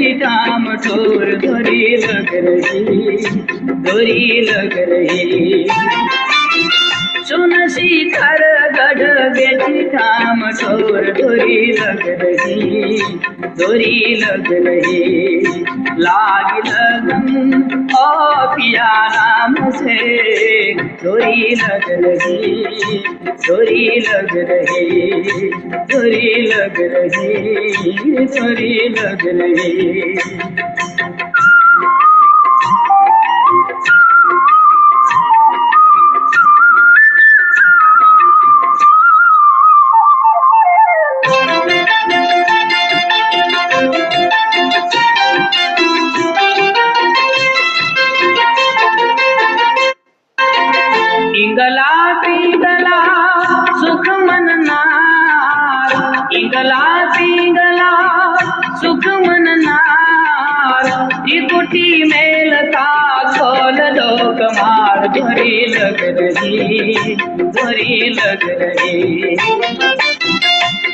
बेटी ठाम ठोर धोरी लग रही सुन शिखर गढ़ बेटी ठाम ठोर धोरी लग रही लाग लगन ओ पिया राम से धोरी लग रही धोरी लग रही इंगला पिंगला सुख मननार इंगला पिंगला सुख मननार त्रिकुटी मेल का खोल दो कमार धोरी लग रही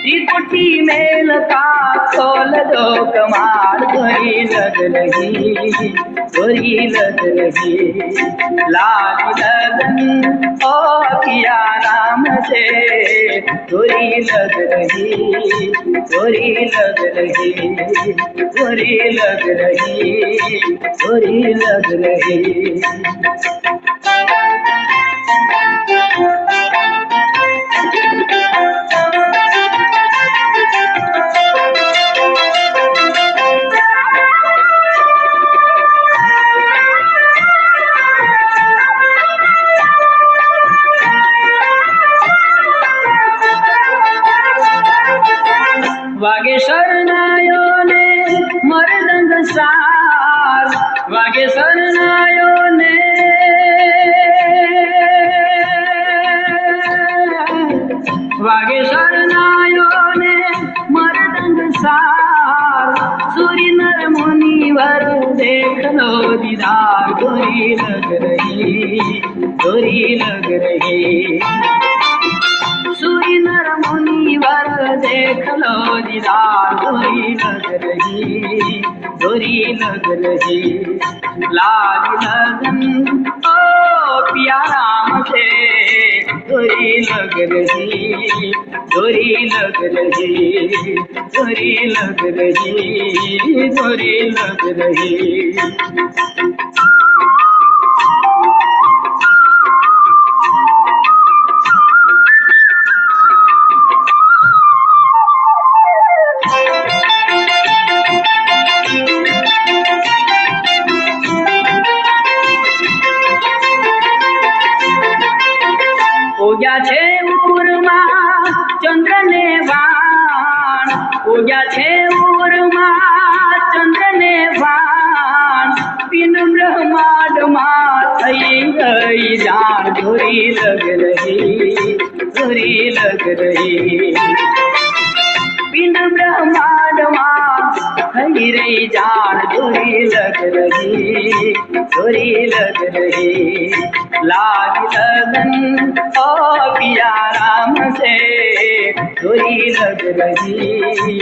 त्रिकुटी मेल का खोल दो कमार धोरी लग रही लाग लगन ओ पिया राम से धोरी लग रही वागे शरणायो ने मर्दंग सार वागे शरणायो ने मर्दंग सार सूरी नर मुनिवर देख लो दीदार धोरी लग रही सूरी नर मुनिवर देख लो दीदार धोरी लग रही लाग लगन ओ पिया राम से धोरी लग रही उग्या छे उर्मा चंद्र ने बाण उग्या छे उर्मा चंद्र ने बाण पिन ब्रह्मांड मां थई गई जान धोरी लग रही पिन ब्रह्मांड मां थई रही जान धोरी लग रही लाग लगन ओ पिया राम से धोरी लग रही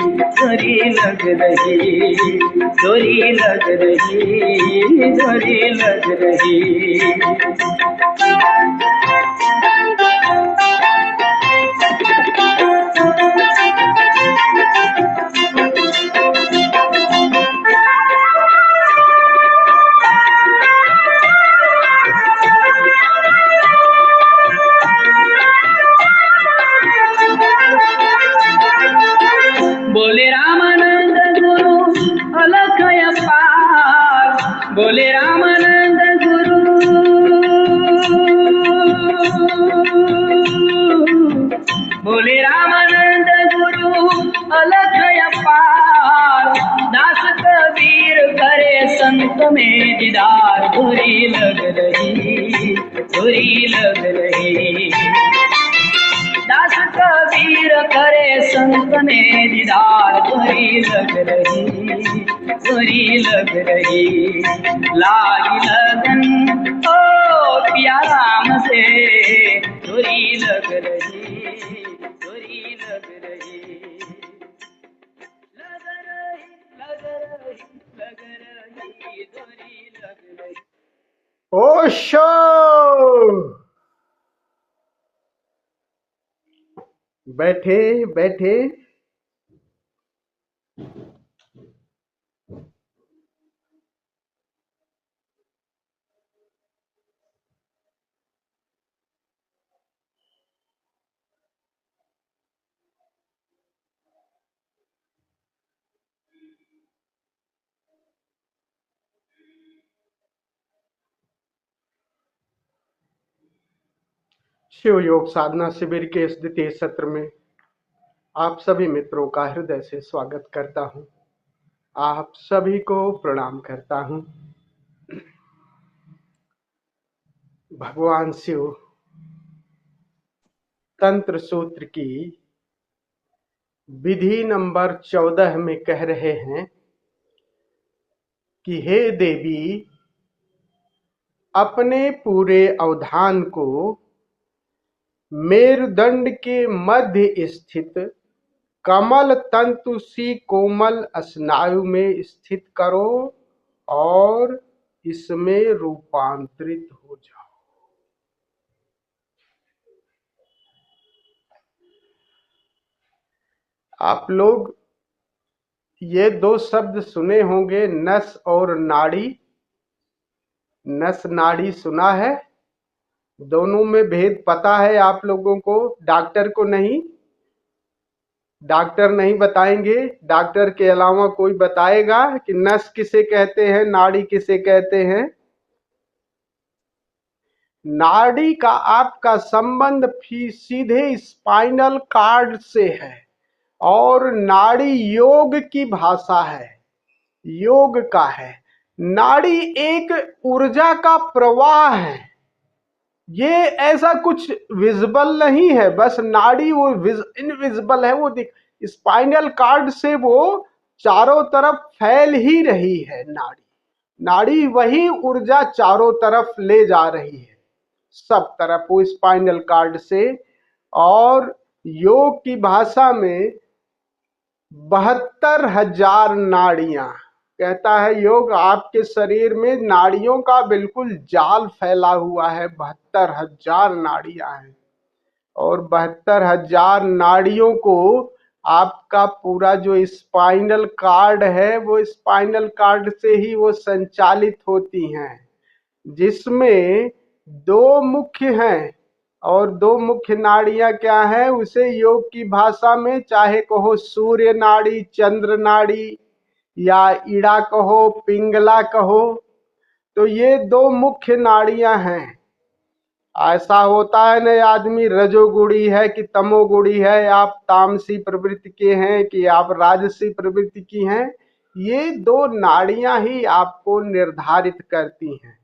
बोले रामानंद गुरु अलख अपार बोले रामानंद गुरु बोले रामानंद गुरु अलख अपार दास कबीर करे संत में दीदार धोरी लग रही दास कबीर करे संत में दीदार धोरी लग रही लागी लगन ओ पिया राम से धोरी लग रही ओशो। बैठे बैठे। शिव योग साधना शिविर के इस द्वितीय सत्र में आप सभी मित्रों का हृदय से स्वागत करता हूं। आप सभी को प्रणाम करता हूं। भगवान शिव तंत्र सूत्र की विधि नंबर 14 में कह रहे हैं कि हे देवी, अपने पूरे अवधान को मेरुदंड के मध्य स्थित कमल तंतु सी कोमल स्नायु में स्थित करो और इसमें रूपांतरित हो जाओ। आप लोग ये दो शब्द सुने होंगे, नस और नाड़ी। नस नाड़ी सुना है? दोनों में भेद पता है आप लोगों को? डॉक्टर को नहीं, डॉक्टर नहीं बताएंगे। डॉक्टर के अलावा कोई बताएगा कि नस किसे कहते हैं, नाड़ी किसे कहते हैं? नाड़ी का आपका संबंध सीधे स्पाइनल कार्ड से है और नाड़ी योग की भाषा है, योग का है। नाड़ी एक ऊर्जा का प्रवाह है। ये ऐसा कुछ विजिबल नहीं है, बस नाड़ी वो इनविजिबल है। वो स्पाइनल कार्ड से वो चारों तरफ फैल ही रही है। नाड़ी नाड़ी वही ऊर्जा चारों तरफ ले जा रही है, सब तरफ, वो स्पाइनल कार्ड से। और योग की भाषा में 72,000 नाड़ियां कहता है योग। आपके शरीर में नाड़ियों का बिल्कुल जाल फैला हुआ है। 72,000 नाड़ियां हैं और 72,000 नाड़ियों को आपका पूरा जो स्पाइनल कार्ड है, वो स्पाइनल कार्ड से ही वो संचालित होती हैं, जिसमें दो मुख्य हैं। और दो मुख्य नाड़ियां क्या है, उसे योग की भाषा में चाहे कहो सूर्य नाड़ी, चंद्र नाड़ी, या ईड़ा कहो, पिंगला कहो, तो ये दो मुख्य नाड़ियां हैं। ऐसा होता है न, आदमी रजोगुणी है कि तमोगुणी है, आप तामसी प्रवृत्ति के हैं कि आप राजसी प्रवृत्ति की हैं। ये दो नाड़ियां ही आपको निर्धारित करती हैं।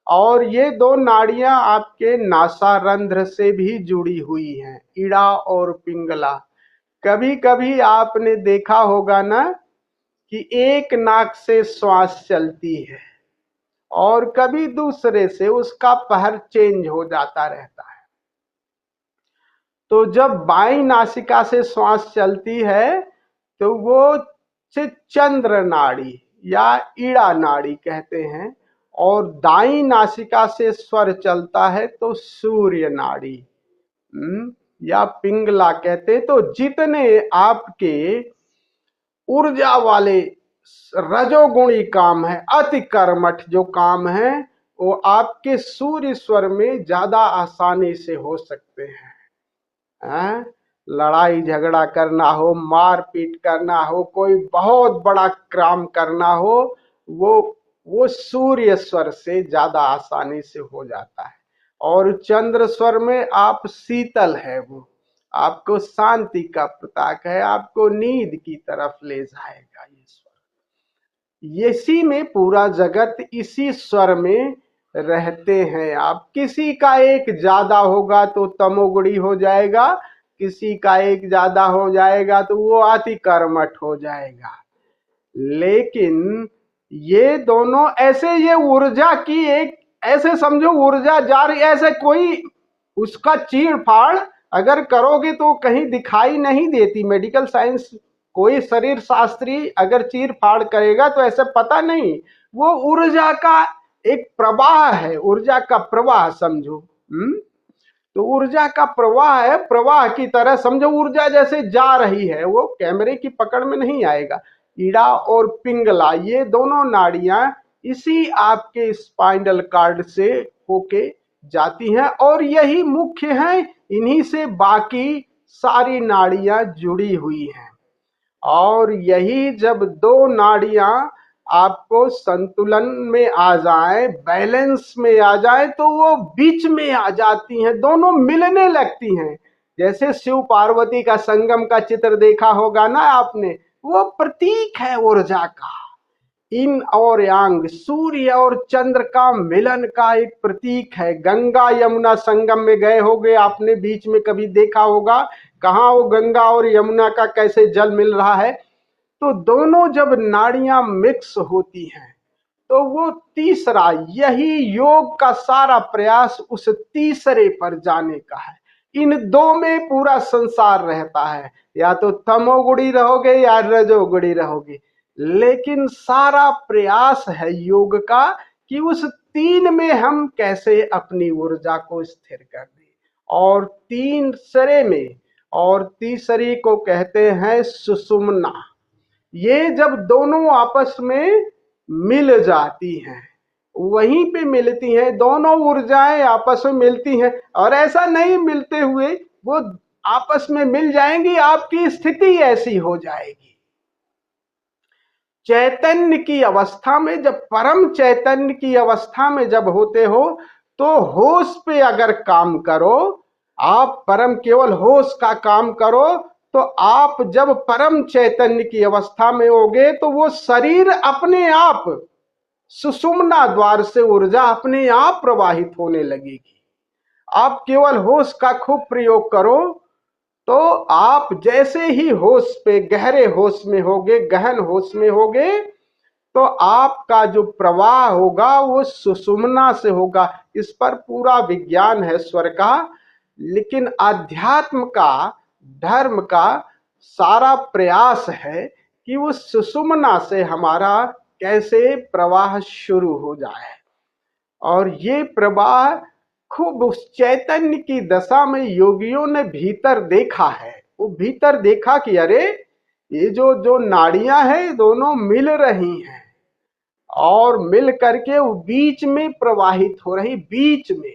और ये दो नाड़ियां आपके नासारंध्र से भी जुड़ी हुई हैं, ईड़ा और पिंगला। कभी कभी आपने देखा होगा ना कि एक नाक से श्वास चलती है और कभी दूसरे से उसका पहर चेंज हो जाता रहता है। तो जब बाईं नासिका से श्वास चलती है तो वो से चंद्र नाड़ी या ईड़ा नाड़ी कहते हैं, और दाईं नासिका से स्वर चलता है तो सूर्य नाड़ी या पिंगला कहते हैं। तो जितने आपके ऊर्जा वाले रजोगुणी काम है, अति कर्मठ जो काम है, वो आपके सूर्य स्वर में ज्यादा आसानी से हो सकते हैं। लड़ाई झगड़ा करना हो, मारपीट करना हो, कोई बहुत बड़ा काम करना हो, वो सूर्य स्वर से ज्यादा आसानी से हो जाता है। और चंद्र स्वर में आप शीतल है, वो आपको शांति का प्रतीक है, आपको नींद की तरफ ले जाएगा ये स्वर। इसी में पूरा जगत इसी स्वर में रहते हैं। आप किसी का एक ज्यादा होगा तो तमोगुणी हो जाएगा, किसी का एक ज्यादा हो जाएगा तो वो अति कर्मठ हो जाएगा। लेकिन ये दोनों ऐसे, ये ऊर्जा की एक, ऐसे समझो ऊर्जा जा रही, ऐसे कोई उसका चीड़ फाड़ अगर करोगे तो कहीं दिखाई नहीं देती। मेडिकल साइंस कोई शरीर शास्त्री अगर चीर फाड़ करेगा तो ऐसे पता नहीं, वो ऊर्जा का एक प्रवाह है, ऊर्जा का प्रवाह समझो। तो ऊर्जा का प्रवाह है, प्रवाह की तरह समझो, ऊर्जा जैसे जा रही है, वो कैमरे की पकड़ में नहीं आएगा। ईड़ा और पिंगला ये दोनों नाड़ियां इसी आपके स्पाइनल कार्ड से होके जाती हैं और यही मुख्य हैं, इन्हीं से बाकी सारी नाड़ियां जुड़ी हुई हैं। और यही जब दो नाड़ियां आपको संतुलन में आ जाए, बैलेंस में आ जाए, तो वो बीच में आ जाती हैं, दोनों मिलने लगती हैं। जैसे शिव पार्वती का संगम का चित्र देखा होगा ना आपने, वो प्रतीक है ऊर्जा का। इन और यांग, सूर्य और चंद्र का मिलन का एक प्रतीक है। गंगा यमुना संगम में गए होगे आपने, बीच में कभी देखा होगा कहाँ वो गंगा और यमुना का कैसे जल मिल रहा है। तो दोनों जब नाड़ियां मिक्स होती हैं तो वो तीसरा, यही योग का सारा प्रयास उस तीसरे पर जाने का है। इन दो में पूरा संसार रहता है, या तो तमोगुणी रहोगे या रजोगुणी रहोगे, लेकिन सारा प्रयास है योग का कि उस तीन में हम कैसे अपनी ऊर्जा को स्थिर कर दें। और तीसरे में, और तीसरी को कहते हैं सुषुम्ना। ये जब दोनों आपस में मिल जाती हैं, वहीं पे मिलती हैं, दोनों ऊर्जाएं आपस में मिलती हैं। और ऐसा नहीं मिलते हुए वो आपस में मिल जाएंगी, आपकी स्थिति ऐसी हो जाएगी। चैतन्य की अवस्था में, जब परम चैतन्य की अवस्था में जब होते हो, तो होश पे अगर काम करो, आप परम केवल होश का काम करो, तो आप जब परम चैतन्य की अवस्था में होगे तो वो शरीर अपने आप सुषुम्ना द्वार से ऊर्जा अपने आप प्रवाहित होने लगेगी। आप केवल होश का खूब प्रयोग करो, तो आप जैसे ही होश पे, गहरे होश में होगे, गहन होश में होगे, तो आपका जो प्रवाह होगा वो सुषुम्ना से होगा। इस पर पूरा विज्ञान है स्वर का, लेकिन अध्यात्म का, धर्म का सारा प्रयास है कि वो सुषुम्ना से हमारा कैसे प्रवाह शुरू हो जाए। और ये प्रवाह खूब उस चैतन्य की दशा में योगियों ने भीतर देखा है। वो भीतर देखा कि अरे ये जो जो नाड़ियां हैं दोनों मिल रही हैं और मिल करके वो बीच में प्रवाहित हो रही, बीच में।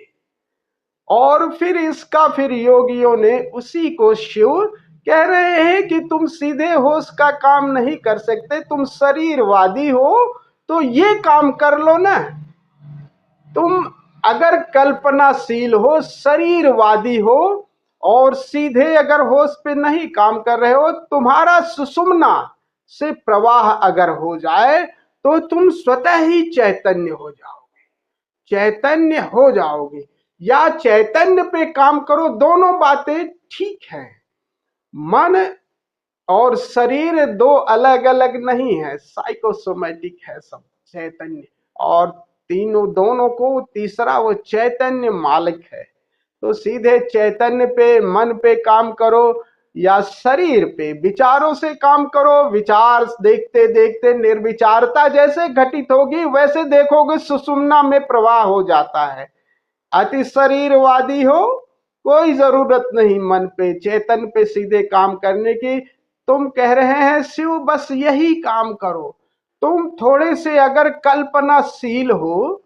और फिर इसका फिर योगियों ने उसी को शिव कह रहे हैं कि तुम सीधे होश का काम नहीं कर सकते, तुम शरीरवादी हो, तो ये काम कर लो ना। तुम अगर कल्पनाशील हो, शरीरवादी हो और सीधे अगर होश पे नहीं काम कर रहे हो, तुम्हारा सुषुम्ना से प्रवाह अगर हो जाए तो तुम स्वतः ही चैतन्य हो जाओगे, चैतन्य हो जाओगे। या चैतन्य पे काम करो, दोनों बातें ठीक है। मन और शरीर दो अलग अलग नहीं है, साइकोसोमेटिक है सब चैतन्य। और तीनों, दोनों को तीसरा वो चैतन्य मालिक है। तो सीधे चैतन्य पे, मन पे काम करो या शरीर पे विचारों से काम करो। विचार देखते देखते निर्विचारता जैसे घटित होगी, वैसे देखोगे सुषुम्ना में प्रवाह हो जाता है। अति शरीरवादी हो, कोई जरूरत नहीं मन पे, चेतन पे सीधे काम करने की। तुम कह रहे हैं शिव बस यही काम करो। तुम थोड़े से अगर कल्पनाशील हो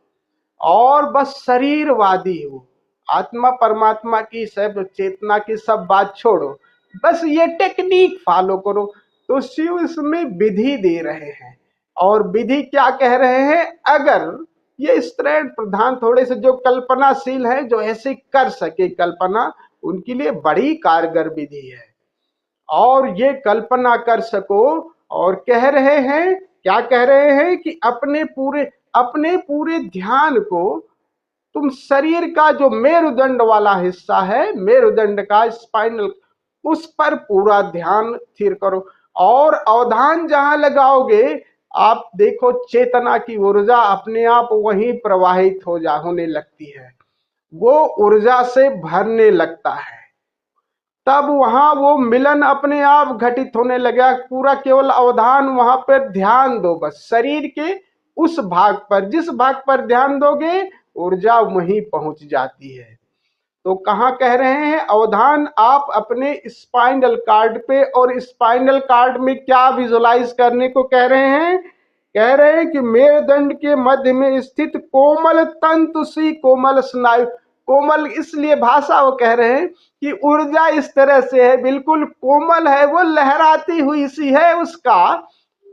और बस शरीरवादी हो, आत्मा परमात्मा की सब चेतना की सब बात छोड़ो, बस ये टेक्निक फॉलो करो, तो शिव इसमें विधि दे रहे हैं। और विधि क्या कह रहे हैं? अगर ये स्त्रीण प्रधान थोड़े से जो कल्पनाशील है, जो ऐसे कर सके कल्पना, उनके लिए बड़ी कारगर विधि है। और ये कल्पना कर सको, और कह रहे हैं, क्या कह रहे हैं कि अपने पूरे ध्यान को तुम शरीर का जो मेरुदंड वाला हिस्सा है, मेरुदंड का स्पाइनल, उस पर पूरा ध्यान स्थिर करो। और अवधान जहां लगाओगे, आप देखो चेतना की ऊर्जा अपने आप वहीं प्रवाहित होने लगती है, वो ऊर्जा से भरने लगता है। तब वहां वो मिलन अपने आप घटित होने लगा। पूरा केवल अवधान वहां पर ध्यान दो, बस शरीर के उस भाग पर, जिस भाग पर ध्यान दोगे ऊर्जा वहीं पहुंच जाती है। तो कहाँ कह रहे हैं, अवधान आप अपने स्पाइनल कार्ड पे, और स्पाइनल कार्ड में क्या विजुलाइज करने को कह रहे हैं, कह रहे हैं कि मेरुदंड के मध्य में स्थित कोमल तंतु सी कोमल स्नायु, कोमल इसलिए भाषा वो कह रहे हैं कि ऊर्जा इस तरह से है, बिल्कुल कोमल है, वो लहराती हुई सी है, उसका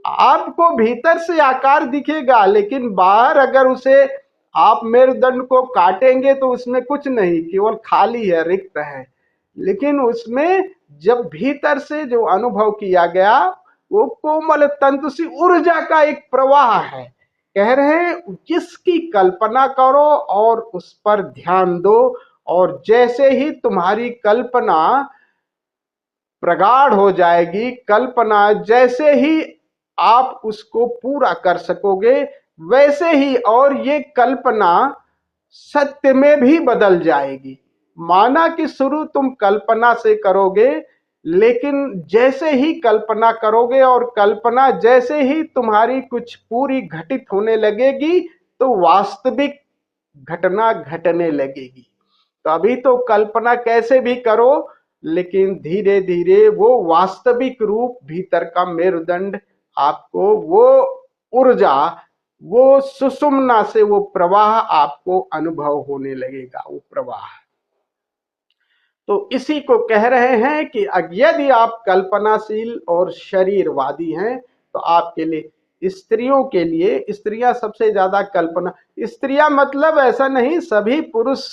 आपको भीतर से आकार दिखेगा, लेकिन बाहर अगर उसे आप मेरुदंड को काटेंगे तो उसमें कुछ नहीं, केवल खाली है, रिक्त है। लेकिन उसमें जब भीतर से जो अनुभव किया गया वो कोमल तंतु सी ऊर्जा का एक प्रवाह है। कह रहे हैं जिसकी कल्पना करो और उस पर ध्यान दो, और जैसे ही तुम्हारी कल्पना प्रगाढ़ हो जाएगी, कल्पना जैसे ही आप उसको पूरा कर सकोगे, वैसे ही और ये कल्पना सत्य में भी बदल जाएगी। माना कि शुरू तुम कल्पना से करोगे, लेकिन जैसे ही कल्पना करोगे और कल्पना जैसे ही तुम्हारी कुछ पूरी घटित होने लगेगी तो वास्तविक घटना घटने लगेगी। तो अभी तो कल्पना कैसे भी करो, लेकिन धीरे धीरे वो वास्तविक रूप भीतर का मेरुदंड आपको वो ऊर्जा, वो सुषुम्ना से वो प्रवाह आपको अनुभव होने लगेगा, वो प्रवाह। तो इसी को कह रहे हैं कि यदि आप कल्पनाशील और शरीरवादी हैं तो आपके लिए, स्त्रियों के लिए, स्त्रियां सबसे ज्यादा कल्पना, स्त्रियां मतलब ऐसा नहीं सभी पुरुष,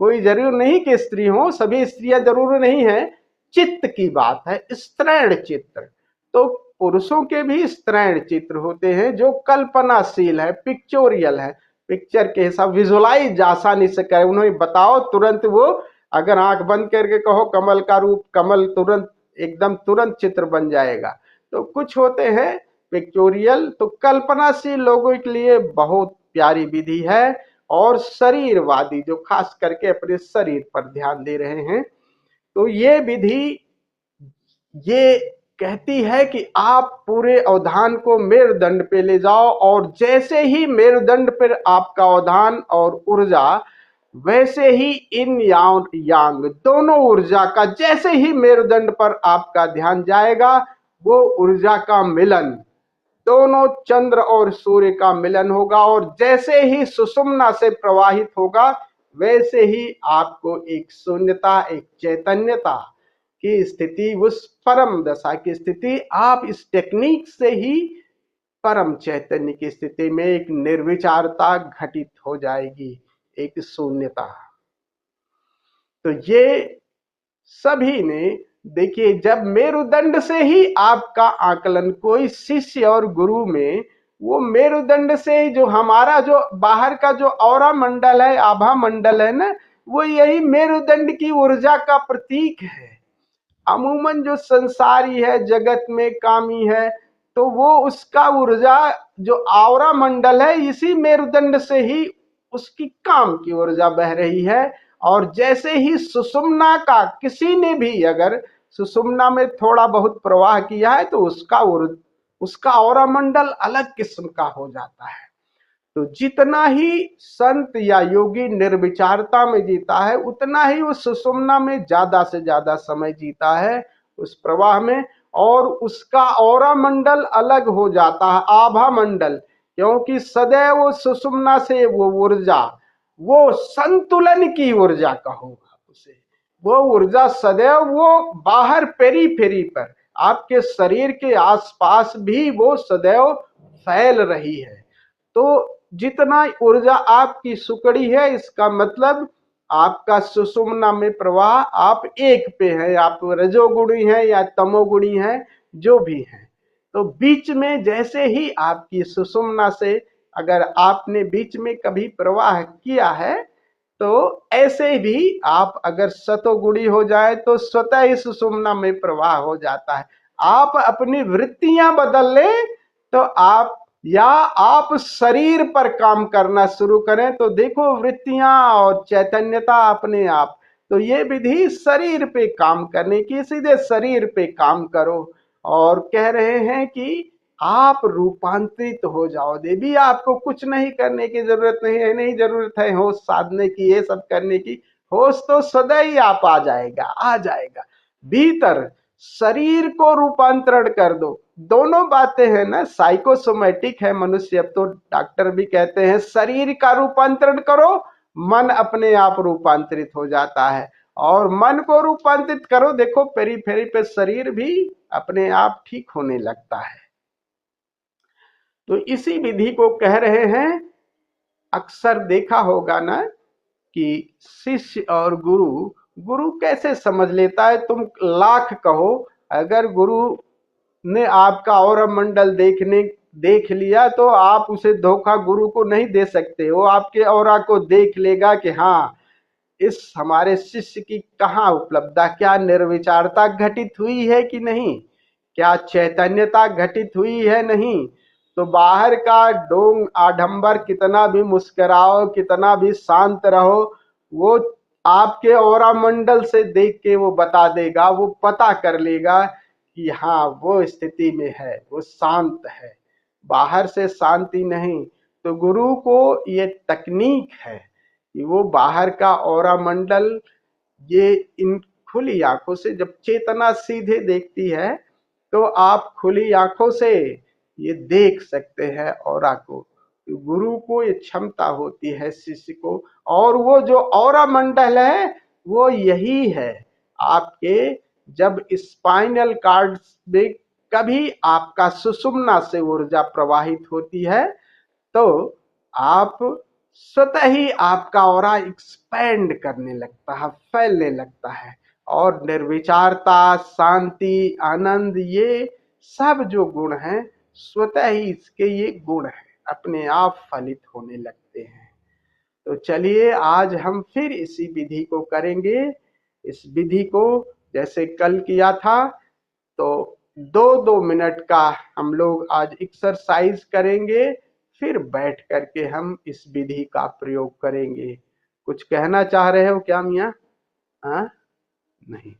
कोई जरूर नहीं कि स्त्री हो, सभी स्त्रियां जरूर नहीं है, चित्त की बात है, स्त्रैण चित्र। तो पुरुषों के भी स्त्रैण चित्र होते हैं जो कल्पनाशील है, पिक्चोरियल है, पिक्चर के हिसाब विजुलाइज आसानी से करे, उन्हें बताओ तुरंत वो, अगर आंख बंद करके कहो कमल का रूप, कमल तुरंत एकदम तुरंत चित्र बन जाएगा। तो कुछ होते हैं पिक्चोरियल, तो कल्पनाशील लोगों के लिए बहुत प्यारी विधि है। और शरीरवादी जो खास करके अपने शरीर पर ध्यान दे रहे हैं, तो ये विधि ये कहती है कि आप पूरे अवधान को मेरुदंड पे ले जाओ, और जैसे ही मेरुदंड पर आपका अवधान और ऊर्जा, वैसे ही इन यांग दोनों ऊर्जा का जैसे ही मेरुदंड पर आपका ध्यान जाएगा, वो ऊर्जा का मिलन, दोनों चंद्र और सूर्य का मिलन होगा, और जैसे ही सुषुम्ना से प्रवाहित होगा वैसे ही आपको एक शून्यता, एक चैतन्यता की स्थिति, उस परम दशा की स्थिति, आप इस टेक्निक से ही परम चैतन्य की स्थिति में एक निर्विचारता घटित हो जाएगी, एक शून्यता। तो ये सभी ने देखिए, जब मेरुदंड से ही आपका आकलन, कोई शिष्य और गुरु में वो मेरुदंड से जो हमारा जो बाहर का जो औरा मंडल है, आभा मंडल है ना, वो यही मेरुदंड की ऊर्जा का प्रतीक है। अमूमन जो संसारी है, जगत में कामी है, तो वो उसका ऊर्जा जो औरा मंडल है, इसी मेरुदंड से ही उसकी काम की ऊर्जा बह रही है। और जैसे ही सुषुम्ना का, किसी ने भी अगर सुषुम्ना में थोड़ा बहुत प्रवाह किया है तो उसका औरा मंडल अलग किस्म का हो जाता है। तो जितना ही संत या योगी निर्विचारता में जीता है, उतना ही उस सुषुम्ना में ज्यादा से ज्यादा समय जीता है, उस प्रवाह में, और उसका औरा मंडल अलग हो जाता है, आभा मंडल, क्योंकि सदैव सुषुम्ना से वो ऊर्जा, वो संतुलन की ऊर्जा कहोगा उसे, वो ऊर्जा सदैव वो बाहर पेरीफेरी पर, आपके शरीर के आसपास भी वो सदैव फैल रही है। तो जितना ऊर्जा आपकी सुकड़ी है, इसका मतलब आपका सुषुम्ना में प्रवाह, आप एक पे है, आप रजोगुणी हैं या तमोगुणी हैं, जो भी हैं। तो बीच में जैसे ही आपकी सुषुम्ना से, अगर आपने बीच में कभी प्रवाह किया है, तो ऐसे भी आप अगर सतोगुणी हो जाए तो स्वतः ही सुषुम्ना में प्रवाह हो जाता है। आप अपनी वृत्तियां बदल ले तो आप, या आप शरीर पर काम करना शुरू करें तो देखो वृत्तियां और चैतन्यता अपने आप। तो ये विधि शरीर पे काम करने की, सीधे शरीर पे काम करो। और कह रहे हैं कि आप रूपांतरित हो जाओ। देवी आपको कुछ नहीं करने की जरूरत नहीं है, नहीं जरूरत है होश साधने की, ये सब करने की। होश तो सदा ही आप आ जाएगा। भीतर शरीर को रूपांतरण कर दो। दोनों बातें हैं ना, साइकोसोमेटिक है मनुष्य। अब तो डॉक्टर भी कहते हैं शरीर का रूपांतरण करो, मन अपने आप रूपांतरित हो जाता है। और मन को रूपांतरित करो, देखो पेरीफेरी पे शरीर भी अपने आप ठीक होने लगता है। तो इसी विधि को कह रहे हैं। अक्सर देखा होगा ना कि शिष्य और गुरु, गुरु कैसे समझ लेता है, तुम लाख कहो, अगर गुरु ने आपका और मंडल देख लिया तो आप उसे धोखा गुरु को नहीं दे सकते। वो आपके औरा को देख लेगा कि हाँ, इस हमारे शिष्य की कहाँ उपलब्धता, क्या निर्विचारता घटित हुई है कि नहीं, क्या चैतन्यता घटित हुई है नहीं। तो बाहर का डोंग आडंबर कितना भी मुस्कुराओ, कितना भी शांत रहो, वो आपके औरा मंडल से देख के वो बता देगा, वो पता कर लेगा कि हाँ वो स्थिति में है, वो शांत है, बाहर से शांति नहीं। तो गुरु को ये तकनीक है कि वो बाहर का औरा मंडल, ये इन खुली आंखों से जब चेतना सीधे देखती है तो आप खुली आंखों से ये देख सकते हैं औरा को। गुरु को ये क्षमता होती है शिष्य को। और वो जो औरा मंडल है वो यही है आपके, जब स्पाइनल कार्ड में कभी आपका सुषुम्ना से ऊर्जा प्रवाहित होती है तो आप स्वतः ही आपका ऑरा एक्सपैंड करने लगता है, फैलने लगता है। और निर्विचारता, शांति, आनंद, ये सब जो गुण हैं स्वतः ही इसके ये गुण हैं, अपने आप फलित होने लगते हैं। तो चलिए आज हम फिर इसी विधि को करेंगे। इस विधि को जैसे कल किया था तो 2-2 मिनट का हम लोग आज एक्सरसाइज करेंगे, फिर बैठ करके हम इस विधि का प्रयोग करेंगे। कुछ कहना चाह रहे हो क्या मियाँ? हाँ, नहीं।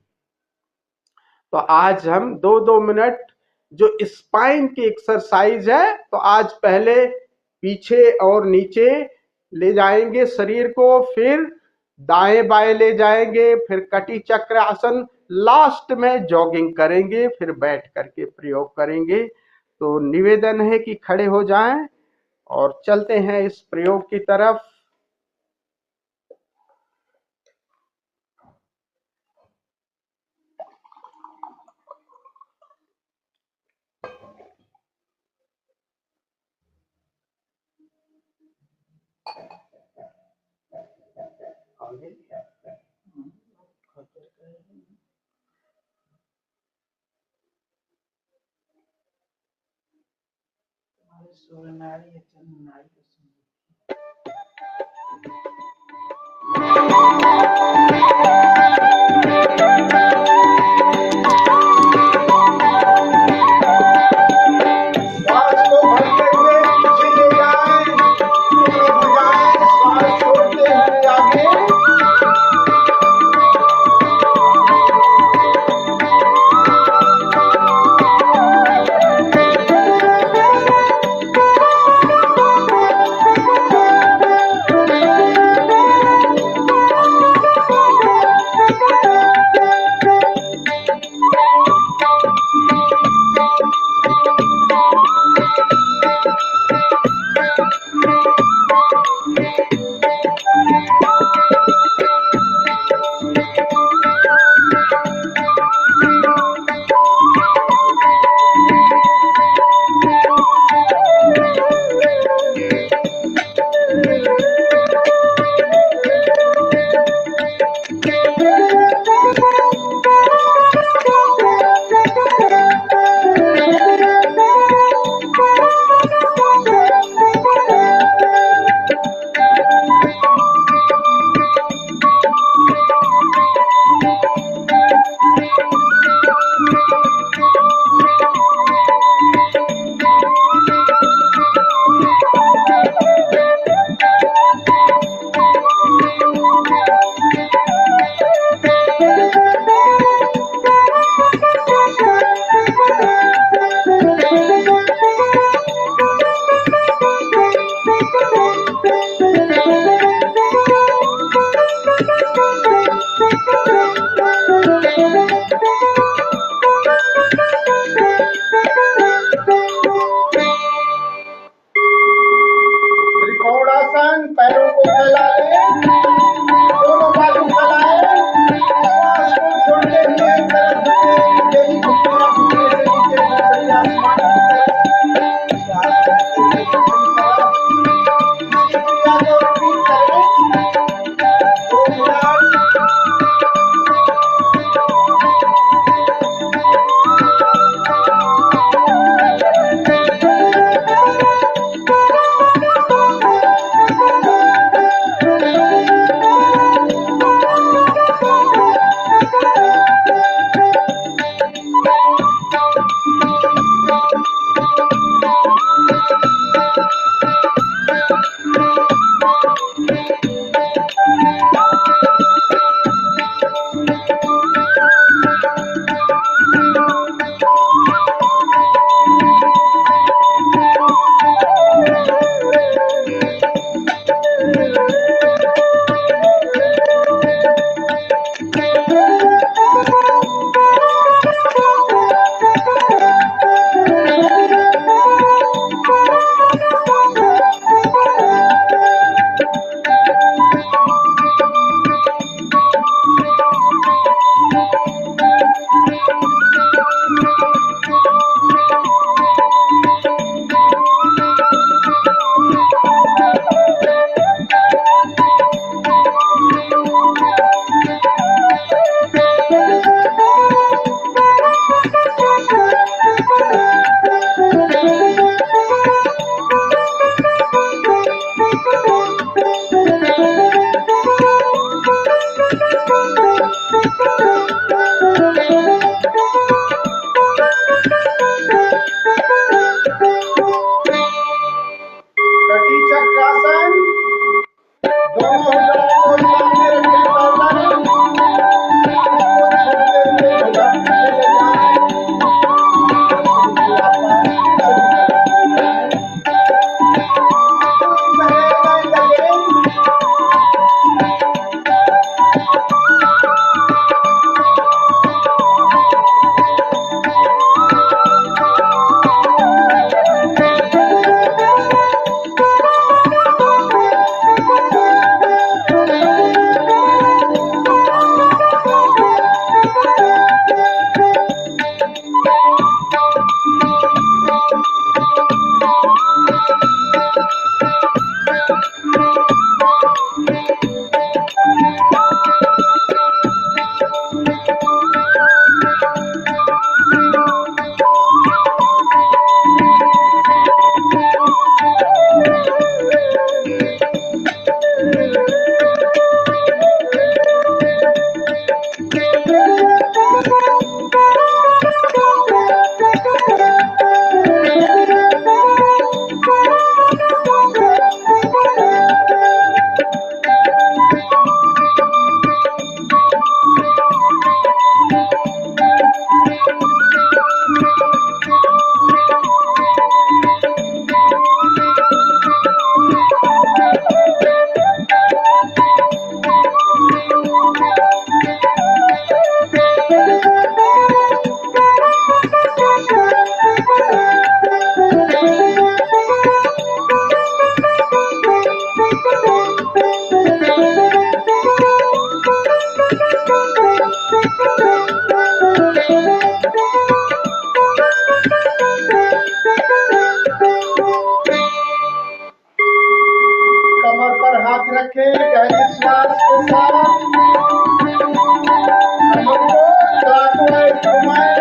तो आज हम 2-2 मिनट जो स्पाइन की एक्सरसाइज है, तो आज पहले पीछे और नीचे ले जाएंगे शरीर को, फिर दाएं बाएं ले जाएंगे, फिर कटी चक्र आसन, लास्ट में जॉगिंग करेंगे, फिर बैठ करके प्रयोग करेंगे। तो निवेदन है कि खड़े हो जाएं और चलते हैं इस प्रयोग की तरफ। कमर पर हाथ रखे, गहरी श्वास के साथ कमर को क्लॉकवाइज घुमाएं।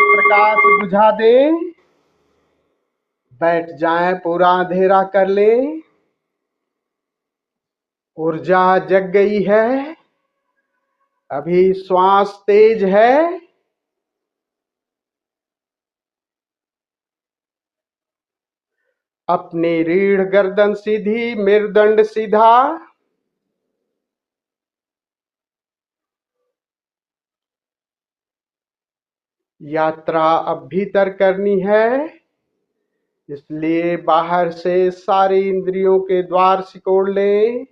प्रकाश बुझा दे, बैठ जाएं, पूरा अंधेरा कर ले। ऊर्जा जग गई है, अभी श्वास तेज है। अपनी रीढ़ गर्दन सीधी, मेरुदंड सीधा। यात्रा अब भीतर करनी है, इसलिए बाहर से सारी इंद्रियों के द्वार सिकोड़ लें।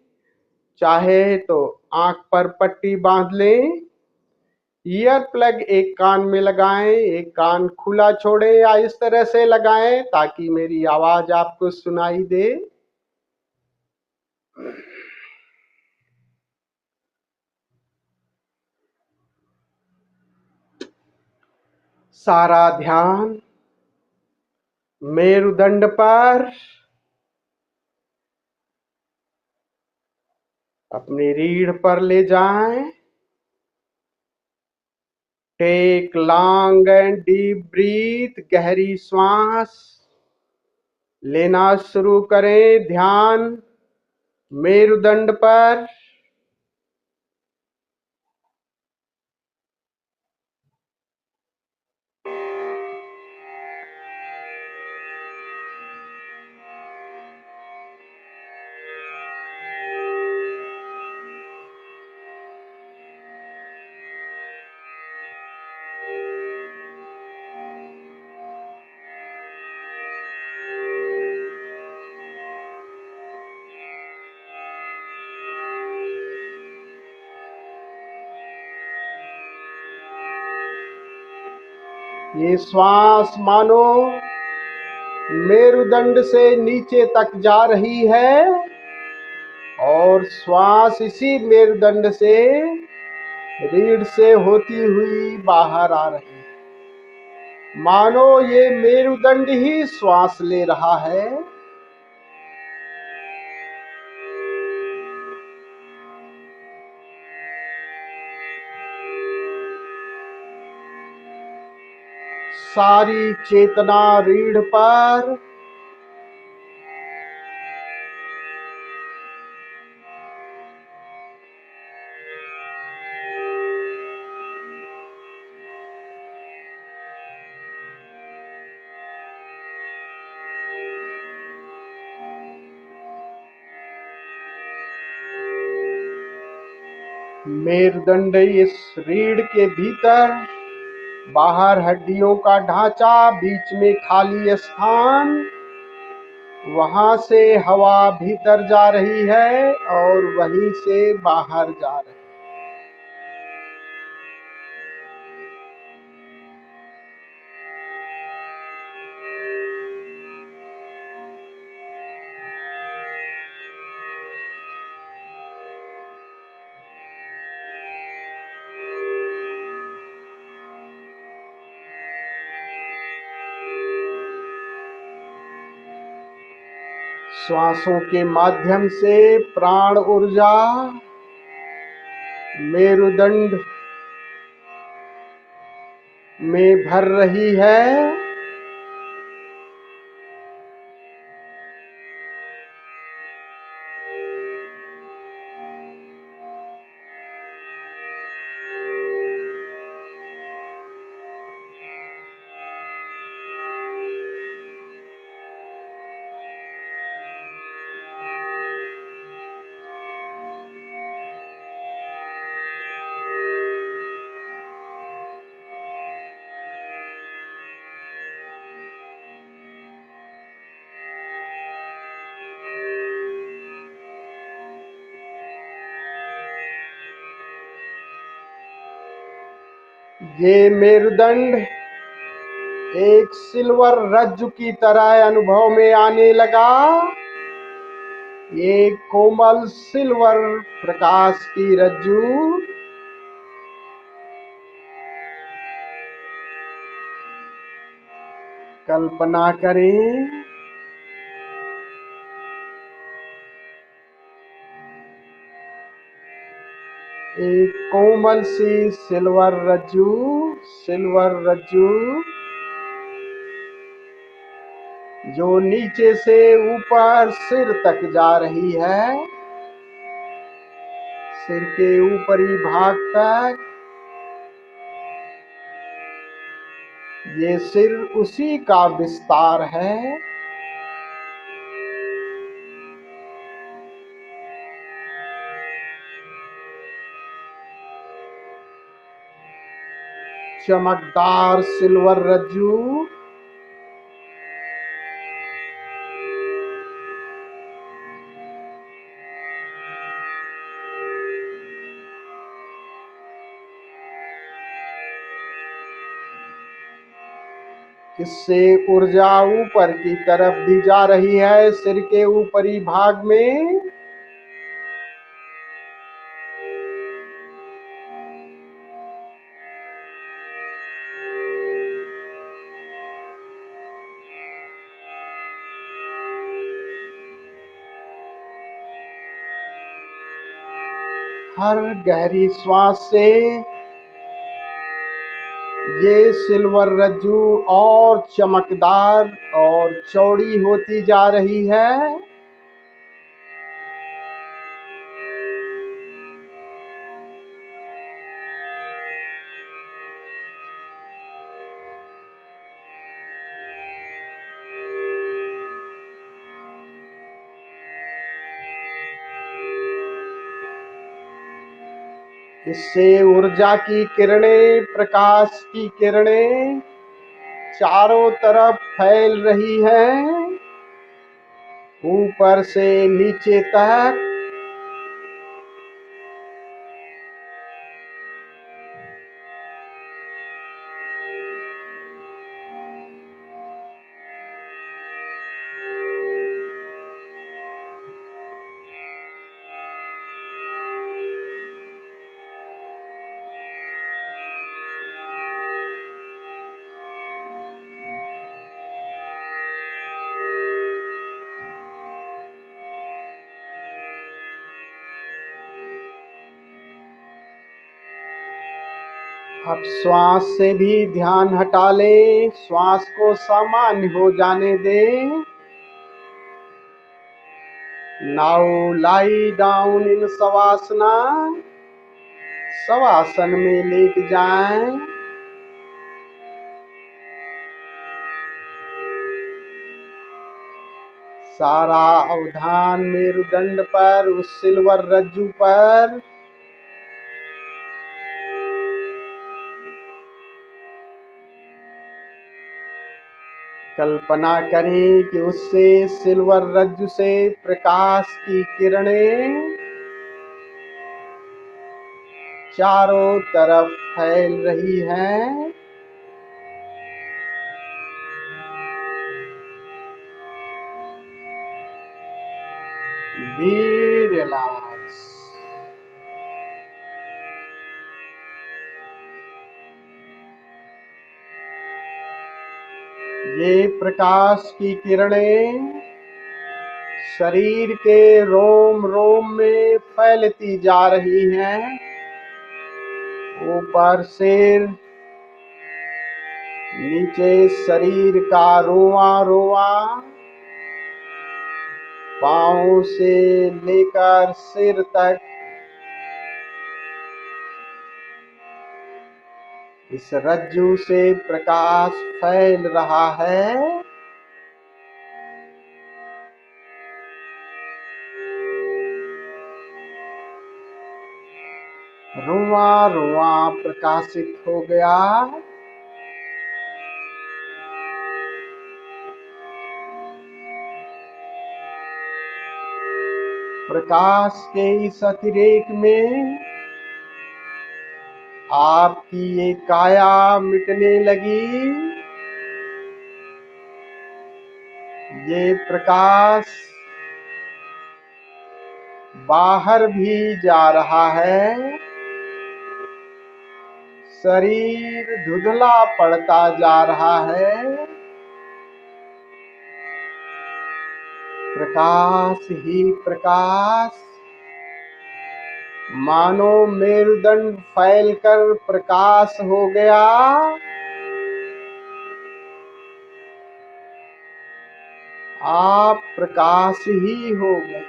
चाहे तो आंख पर पट्टी बांध लें, ईयर प्लग एक कान में लगाएं, एक कान खुला छोड़ें, या इस तरह से लगाएं ताकि मेरी आवाज आपको सुनाई दे। सारा ध्यान मेरुदंड पर, अपनी रीढ़ पर ले जाएं। Take long and deep breath, गहरी श्वास लेना शुरू करें। ध्यान मेरुदंड पर। ये श्वास मानो मेरुदंड से नीचे तक जा रही है और श्वास इसी मेरुदंड से, रीढ़ से होती हुई बाहर आ रही है। मानो ये मेरुदंड ही श्वास ले रहा है। सारी चेतना रीढ़ पर। मेरुदंड इस रीढ़ के भीतर, बाहर हड्डियों का ढांचा, बीच में खाली स्थान। वहां से हवा भीतर जा रही है और वहीं से बाहर जा रही है। श्वासों के माध्यम से प्राण ऊर्जा मेरुदंड में भर रही है। ये मेरुदंड एक सिल्वर रज्जु की तरह अनुभव में आने लगा। एक कोमल सिल्वर प्रकाश की रज्जु। कल्पना करें, एक कोमल सी सिल्वर रज्जु जो नीचे से ऊपर सिर तक जा रही है, सिर के ऊपरी भाग तक। ये सिर उसी का विस्तार है। चमकदार सिल्वर रज्जु इससे ऊर्जा ऊपर की तरफ दी जा रही है, सिर के ऊपरी भाग में। हर गहरी श्वास से ये सिल्वर रज्जु और चमकदार और चौड़ी होती जा रही है। इससे ऊर्जा की किरणें, प्रकाश की किरणें चारों तरफ फैल रही हैं, ऊपर से नीचे तक। अब श्वास से भी ध्यान हटा लें, श्वास को सामान्य हो जाने दें। Now lie down in शवासना, shavasana में लेट जाएं। सारा अवधान मेरुदंड पर, उस सिल्वर रज्जु पर। कल्पना करें कि उससे सिल्वर रज्जु से प्रकाश की किरणें चारों तरफ फैल रही हैं। Be relax. ये प्रकाश की किरणें शरीर के रोम रोम में फैलती जा रही हैं। ऊपर सिर, नीचे शरीर का रोआ रोआ, पांव से लेकर सिर तक इस रज्जु से प्रकाश फैल रहा है। रुआ रुआ प्रकाशित हो गया। प्रकाश के इस अतिरेक में आपकी ये काया मिटने लगी। ये प्रकाश बाहर भी जा रहा है। शरीर धुंधला पड़ता जा रहा है। प्रकाश ही प्रकाश, मानो मेरुदंड फैलकर प्रकाश हो गया। आप प्रकाश ही हो गए।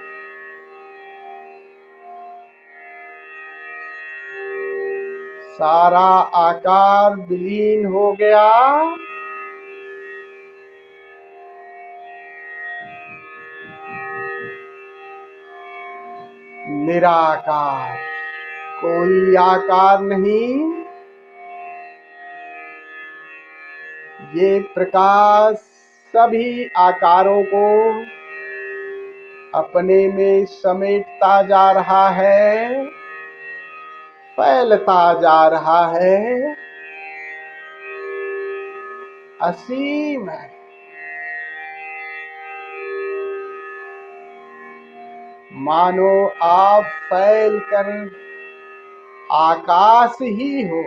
सारा आकार विलीन हो गया। निराकार, कोई आकार नहीं। ये प्रकाश सभी आकारों को अपने में समेटता जा रहा है, फैलता जा रहा है, असीम है। मानो आप फैलकर आकाश ही हो।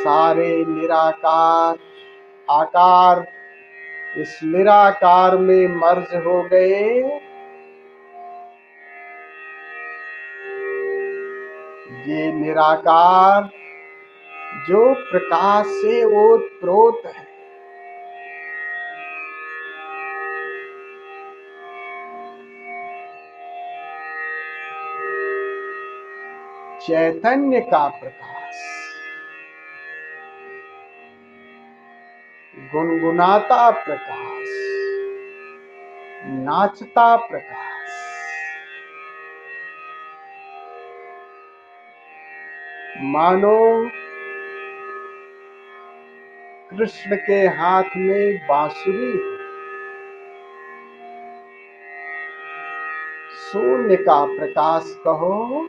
सारे निराकार आकार इस निराकार में मर्ज हो गए। ये निराकार जो प्रकाश से ओतप्रोत है, चैतन्य का प्रकाश, गुनगुनाता प्रकाश, नाचता प्रकाश, मानो कृष्ण के हाथ में बांसुरी, शून्य का प्रकाश कहो।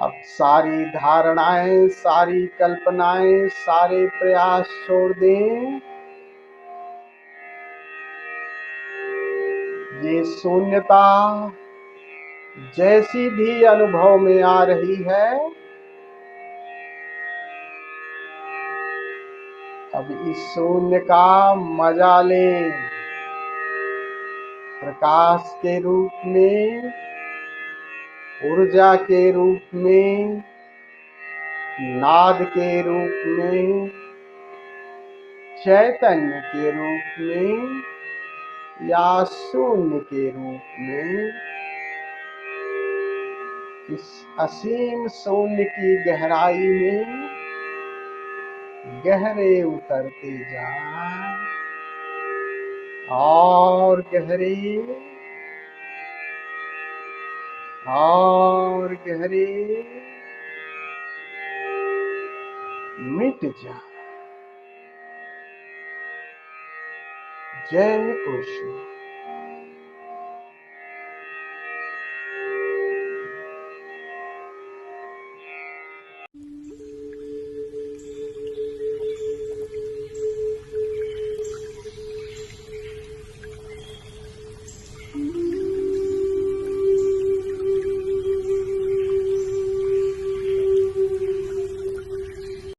अब सारी धारणाएं, सारी कल्पनाएं, सारे प्रयास छोड़ दें। ये शून्यता जैसी भी अनुभव में आ रही है, अब इस शून्य का मजा लें। प्रकाश के रूप में, ऊर्जा के रूप में, नाद के रूप में, चैतन्य के रूप में या शून्य के रूप में इस असीम शून्य की गहराई में गहरे उतरते जाएं। और गहरे, और गहरे, मिट जा। जय ओशो।